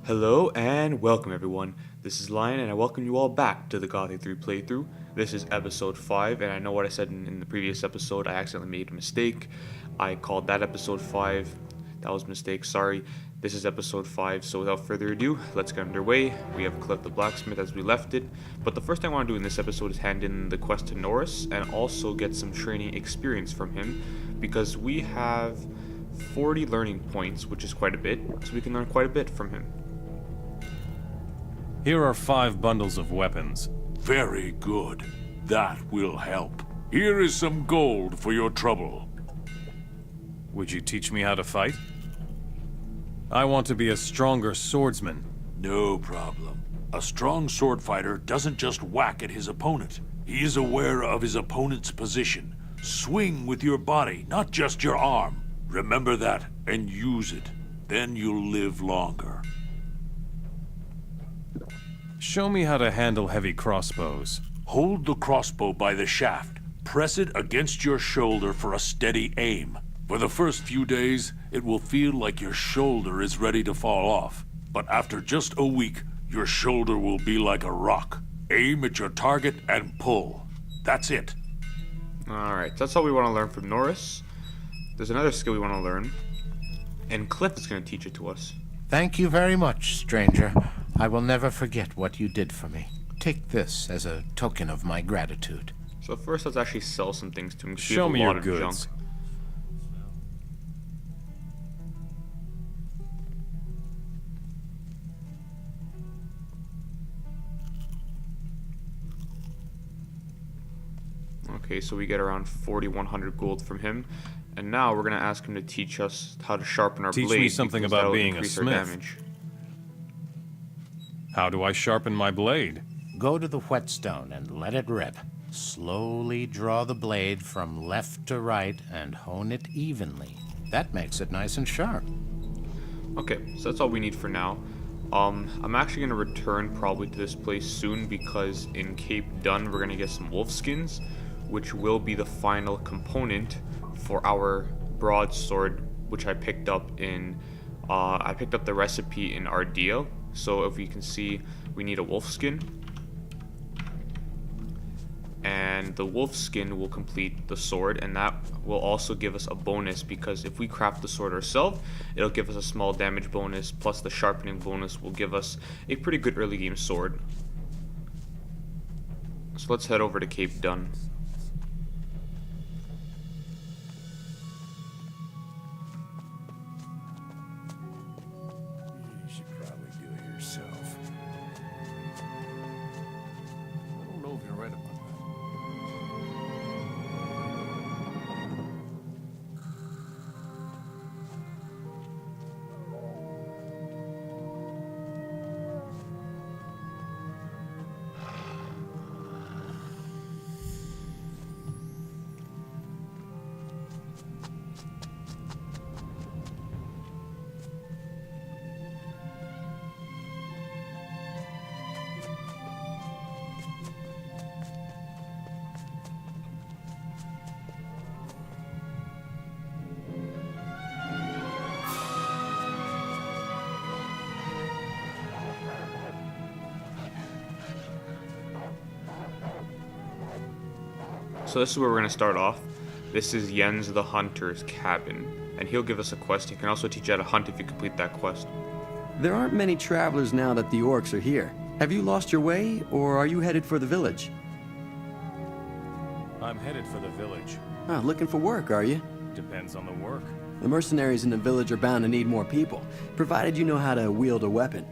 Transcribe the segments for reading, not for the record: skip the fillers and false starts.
Hello and welcome everyone. This is Lion and I welcome you all back to the Gothic 3 playthrough. This is episode 5 and I know what I said in the previous episode. I accidentally made a mistake. I called that episode 5. That was a mistake, sorry. This is episode 5, so without further ado, let's get underway. We have Cliff the Blacksmith as we left it. But the first thing I want to do in this episode is hand in the quest to Norris and also get some training experience from him. Because we have 40 learning points, which is quite a bit, so we can learn quite a bit from him. Here are 5 bundles of weapons. Very good. That will help. Here is some gold for your trouble. Would you teach me how to fight? I want to be a stronger swordsman. No problem. A strong sword fighter doesn't just whack at his opponent. He is aware of his opponent's position. Swing with your body, not just your arm. Remember that and use it. Then you'll live longer. Show me how to handle heavy crossbows. Hold the crossbow by the shaft. Press it against your shoulder for a steady aim. For the first few days, it will feel like your shoulder is ready to fall off. But after just a week, your shoulder will be like a rock. Aim at your target and pull. That's it. Alright, that's all we want to learn from Norris. There's another skill we want to learn, and Cliff is going to teach it to us. Thank you very much, stranger. I will never forget what you did for me. Take this as a token of my gratitude. So first, let's actually sell some things to him. Show me your goods. Okay, so we get around 4,100 gold from him. And now we're going to ask him to teach us how to sharpen our blade. Teach me something because about that'll being a increase our smith. damage. How do I sharpen my blade? Go to the whetstone and let it rip. Slowly draw the blade from left to right and hone it evenly. That makes it nice and sharp. Okay, so that's all we need for now. I'm actually going to return probably to this place soon because in Cape Dun we're going to get some wolf skins, which will be the final component for our broadsword, which I picked up in, I picked up the recipe in Ardea. So if you can see, we need a wolf skin. And the wolf skin will complete the sword, and that will also give us a bonus because if we craft the sword ourselves, it'll give us a small damage bonus, plus the sharpening bonus will give us a pretty good early game sword. So let's head over to Cape Dun. You should probably do it yourself. I don't know if you're right about that. So this is where we're going to start off. This is Jens the Hunter's cabin, and he'll give us a quest. He can also teach you how to hunt if you complete that quest. There aren't many travelers now that the orcs are here. Have you lost your way, or are you headed for the village? I'm headed for the village. Ah, looking for work, are you? Depends on the work. The mercenaries in the village are bound to need more people, provided you know how to wield a weapon.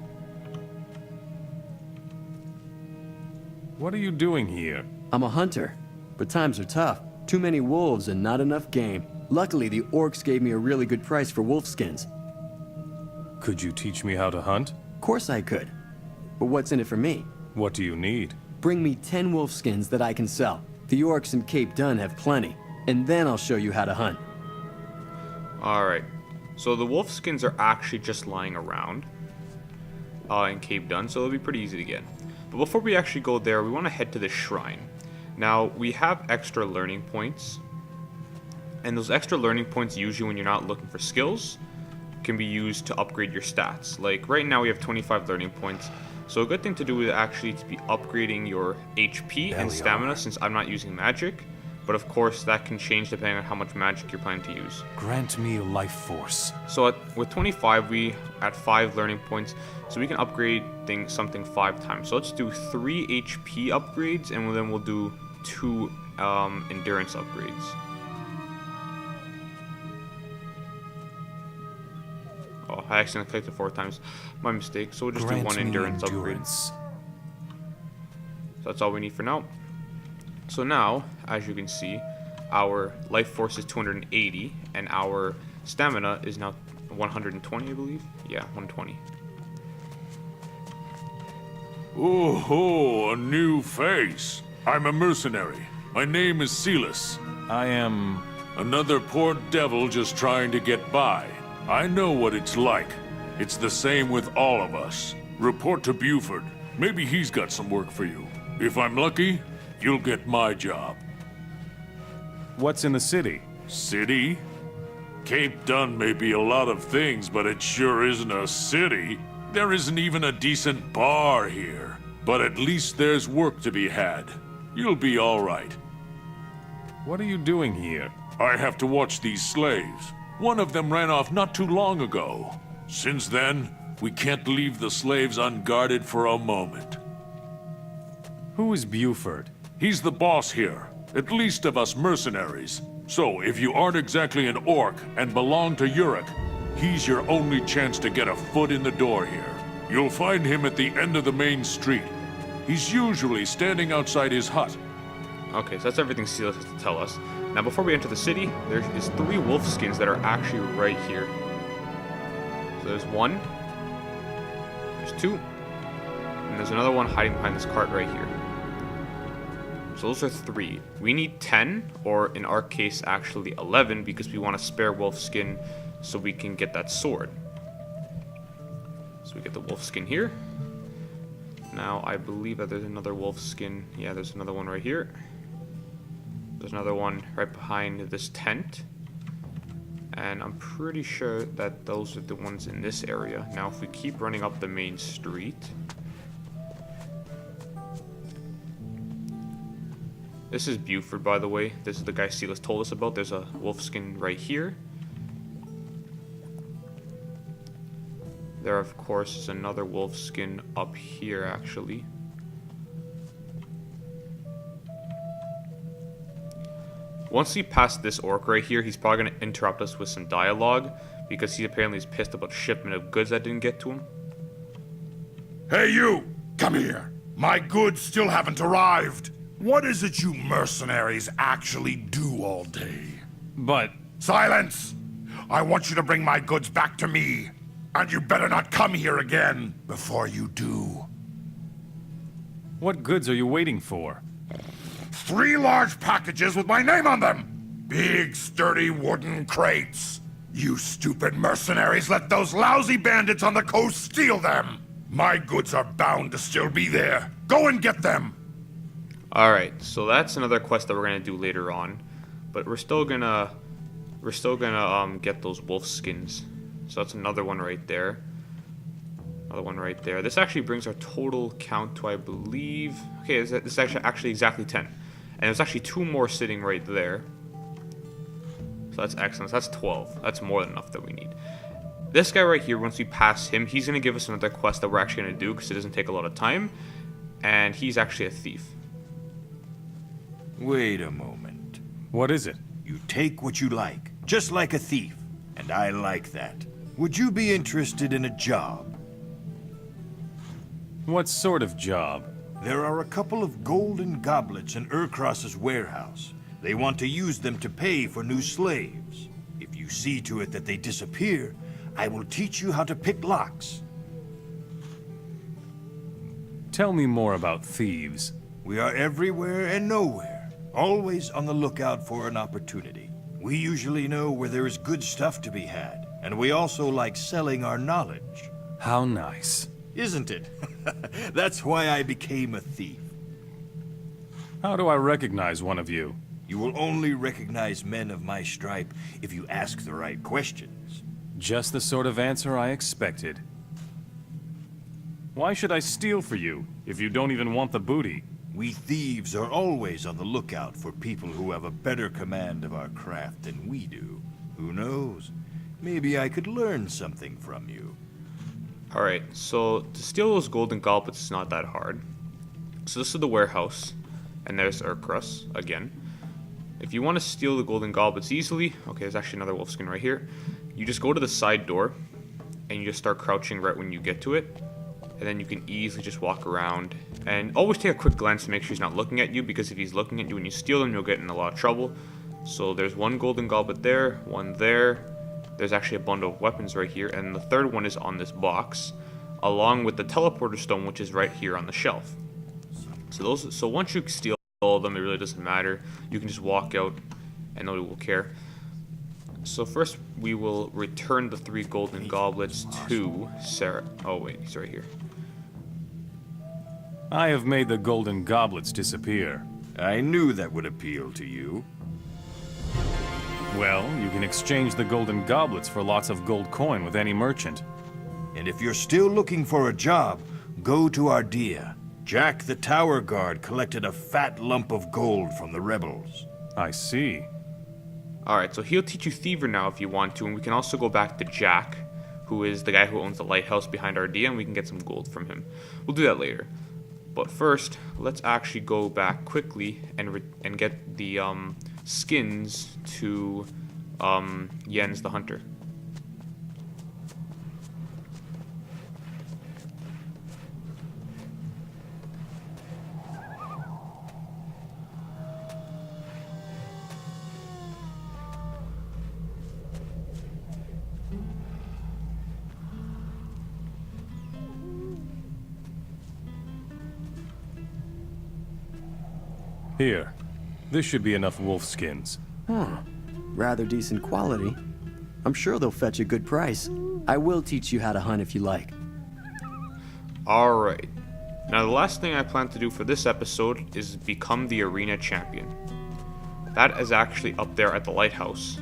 What are you doing here? I'm a hunter, but times are tough. Too many wolves and not enough game. Luckily, the orcs gave me a really good price for wolf skins. Could you teach me how to hunt? Of course I could. But what's in it for me? What do you need? Bring me 10 wolf skins that I can sell. The orcs in Cape Dun have plenty, and then I'll show you how to hunt. Alright, so the wolf skins are actually just lying around in Cape Dun, so it'll be pretty easy to get. But before we actually go there, we want to head to the shrine. Now, we have extra learning points, and those extra learning points usually when you're not looking for skills can be used to upgrade your stats. Like right now we have 25 learning points. So a good thing to do is actually to be upgrading your HP and stamina, since I'm not using magic. But of course that can change depending on how much magic you're planning to use. Grant me life force. So with 25 we at 5 learning points, so we can upgrade something 5 times. So let's do 3 HP upgrades, and then we'll do 2 endurance upgrades. Oh, I accidentally clicked it 4 times. My mistake. So we'll just do 1 endurance upgrade. So that's all we need for now. So now, as you can see, our life force is 280, and our stamina is now 120, I believe. Yeah, 120. Oh, a new face. I'm a mercenary. My name is Silas. I am... Another poor devil just trying to get by. I know what it's like. It's the same with all of us. Report to Buford. Maybe he's got some work for you. If I'm lucky, you'll get my job. What's in the city? City? Cape Dunn may be a lot of things, but it sure isn't a city. There isn't even a decent bar here. But at least there's work to be had. You'll be all right. What are you doing here? I have to watch these slaves. One of them ran off not too long ago. Since then, we can't leave the slaves unguarded for a moment. Who is Buford? He's the boss here, at least of us mercenaries. So, if you aren't exactly an orc and belong to Uruk, he's your only chance to get a foot in the door here. You'll find him at the end of the main street. He's usually standing outside his hut. Okay, so that's everything Silas has to tell us. Now, before we enter the city, there is 3 wolf skins that are actually right here. So there's 1, there's 2, and there's another one hiding behind this cart right here. So those are 3. We need 10, or in our case, actually 11, because we want a spare wolf skin so we can get that sword. So we get the wolf skin here. Now, I believe that there's another wolf skin. Yeah, there's another one right here. There's another one right behind this tent. And I'm pretty sure that those are the ones in this area. Now, if we keep running up the main street... This is Buford, by the way. This is the guy Silas told us about. There's a wolf skin right here. There, of course, is another wolf skin up here, actually. Once we pass this orc right here, he's probably going to interrupt us with some dialogue, because he apparently is pissed about shipment of goods that didn't get to him. Hey you! Come here! My goods still haven't arrived! What is it you mercenaries actually do all day? But... Silence! I want you to bring my goods back to me. And you better not come here again before you do. what goods are you waiting for? 3 large packages with my name on them! Big, sturdy wooden crates. You stupid mercenaries let those lousy bandits on the coast steal them! My goods are bound to still be there. Go and get them! Alright, so that's another quest that we're gonna do later on. But we're still gonna get those wolf skins. So that's another one right there. Another one right there. This actually brings our total count to, I believe... Okay, this is actually exactly 10. And there's actually 2 more sitting right there. So that's excellent. So that's 12. That's more than enough that we need. This guy right here, once we pass him, he's going to give us another quest that we're actually going to do because it doesn't take a lot of time. And he's actually a thief. Wait a moment. What is it? You take what you like, just like a thief. And I like that. Would you be interested in a job? What sort of job? There are a couple of golden goblets in Urkros's warehouse. They want to use them to pay for new slaves. If you see to it that they disappear, I will teach you how to pick locks. Tell me more about thieves. We are everywhere and nowhere, always on the lookout for an opportunity. We usually know where there is good stuff to be had, and we also like selling our knowledge. How nice. Isn't it? That's why I became a thief. How do I recognize one of you? You will only recognize men of my stripe if you ask the right questions. Just the sort of answer I expected. Why should I steal for you, if you don't even want the booty? We thieves are always on the lookout for people who have a better command of our craft than we do. Who knows? Maybe I could learn something from you. Alright, so to steal those golden goblets is not that hard. So this is the warehouse, and there's Urkrus again. If you want to steal the golden goblets easily, okay, there's actually another wolf skin right here. You just go to the side door, and you just start crouching right when you get to it. And then you can easily just walk around. And always take a quick glance to make sure he's not looking at you, because if he's looking at you when you steal them, you'll get in a lot of trouble. So there's one golden goblet there, one there. There's actually a bundle of weapons right here, and the third one is on this box, along with the teleporter stone, which is right here on the shelf. So once you steal all of them, it really doesn't matter. You can just walk out, and nobody will care. So first, we will return the 3 golden goblets to Sarah. Oh wait, he's right here. I have made the golden goblets disappear. I knew that would appeal to you. Well, you can exchange the golden goblets for lots of gold coin with any merchant. And if you're still looking for a job, go to Ardea. Jack the tower guard collected a fat lump of gold from the rebels. I see. Alright, so he'll teach you Thiever now if you want to, and we can also go back to Jack, who is the guy who owns the lighthouse behind Ardea, and we can get some gold from him. We'll do that later. But first, let's actually go back quickly and get the skins to Jens the Hunter. Here. This should be enough wolf skins. Huh. Rather decent quality. I'm sure they'll fetch a good price. I will teach you how to hunt if you like. Alright. Now the last thing I plan to do for this episode is become the arena champion. That is actually up there at the lighthouse.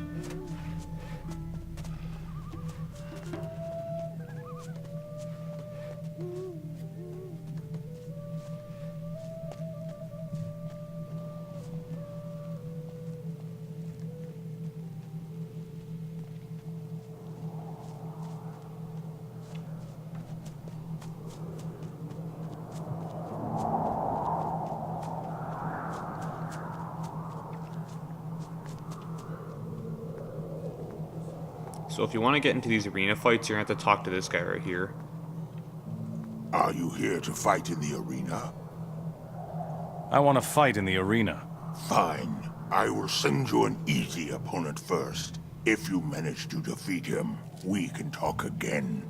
So if you want to get into these arena fights, you're going to have to talk to this guy right here. Are you here to fight in the arena? I want to fight in the arena. Fine. I will send you an easy opponent first. If you manage to defeat him, we can talk again.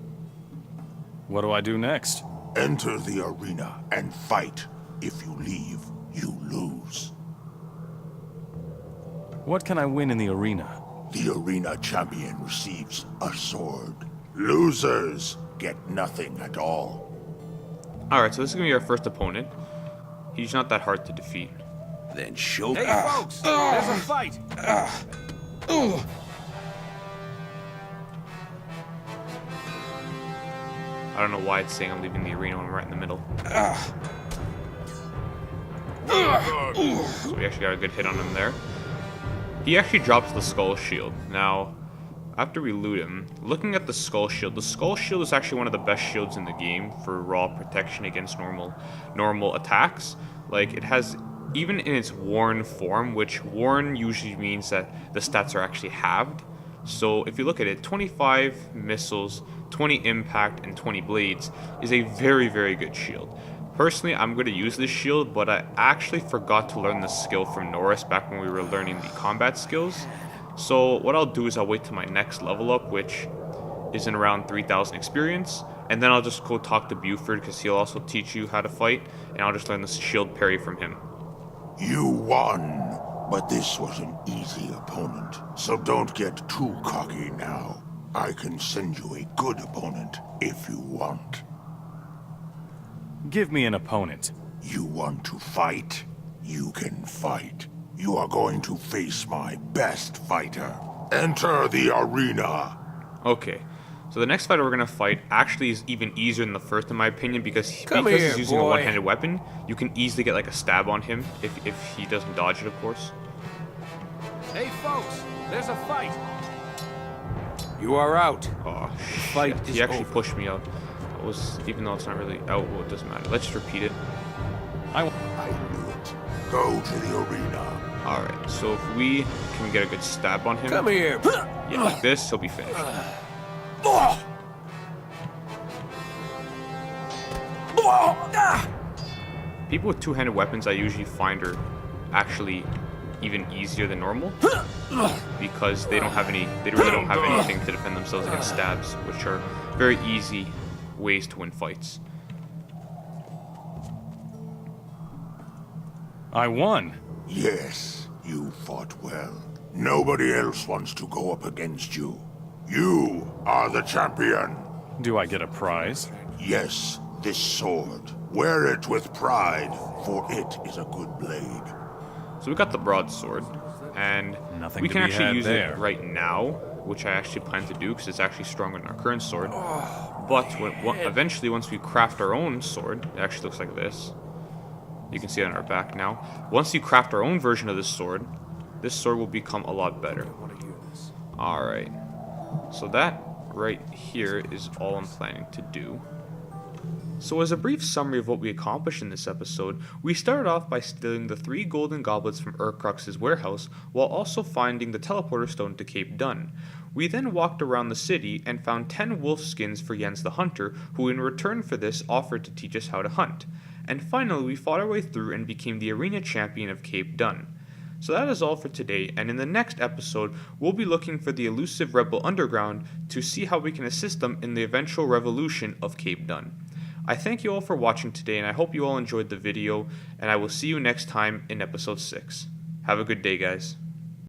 What do I do next? Enter the arena and fight. If you leave, you lose. What can I win in the arena? The arena champion receives a sword. Losers get nothing at all. Alright, so this is going to be our first opponent. He's not that hard to defeat. Then show me. Hey folks! There's a fight! I don't know why it's saying I'm leaving the arena when I'm right in the middle. So we actually got a good hit on him there. He actually drops the skull shield. Now, after we loot him, looking at the skull shield is actually one of the best shields in the game for raw protection against normal attacks. Like, it has, even in its worn form, which worn usually means that the stats are actually halved. So if you look at it, 25 missiles, 20 impact, and 20 blades is a very, very good shield. Personally, I'm going to use this shield, but I actually forgot to learn the skill from Norris back when we were learning the combat skills. So what I'll do is I'll wait till my next level up, which is in around 3,000 experience, and then I'll just go talk to Buford because he'll also teach you how to fight, and I'll just learn the shield parry from him. You won, but this was an easy opponent, so don't get too cocky now. I can send you a good opponent if you want. Give me an opponent. You want to fight? You can fight. You are going to face my best fighter. Enter the arena. Okay, so the next fighter we're gonna fight actually is even easier than the first, in my opinion, because he's using a one-handed weapon. You can easily get like a stab on him if he doesn't dodge it, of course. Hey folks, there's a fight. You are out. Oh, fight shit. is He actually over. pushed me out. It was, even though it's not really out, well, it doesn't matter. Let's just repeat it. I knew it. Go to the arena. Alright, so if we can get a good stab on him, Come here. yeah, like this, he'll be finished. People with two-handed weapons I usually find are actually even easier than normal because they really don't have anything to defend themselves against stabs, which are very easy ways to win fights. I won. Yes, you fought well. Nobody else wants to go up against you. You are the champion. Do I get a prize? Yes, this sword. Wear it with pride, for it is a good blade. So we got the broadsword, and Nothing we to can be actually had use there. it right now, which I actually plan to do because it's actually stronger than our current sword. But eventually, once we craft our own sword, it actually looks like this. You can see it on our back now. Once you craft our own version of this sword will become a lot better. Alright, so that right here is all I'm planning to do. So as a brief summary of what we accomplished in this episode, we started off by stealing the 3 golden goblets from Urcrux's warehouse, while also finding the teleporter stone to Cape Dun. We then walked around the city and found 10 wolf skins for Jens the Hunter, who in return for this offered to teach us how to hunt. And finally we fought our way through and became the arena champion of Cape Dun. So that is all for today, and in the next episode, we'll be looking for the elusive Rebel Underground to see how we can assist them in the eventual revolution of Cape Dun. I thank you all for watching today, and I hope you all enjoyed the video, and I will see you next time in episode 6. Have a good day, guys.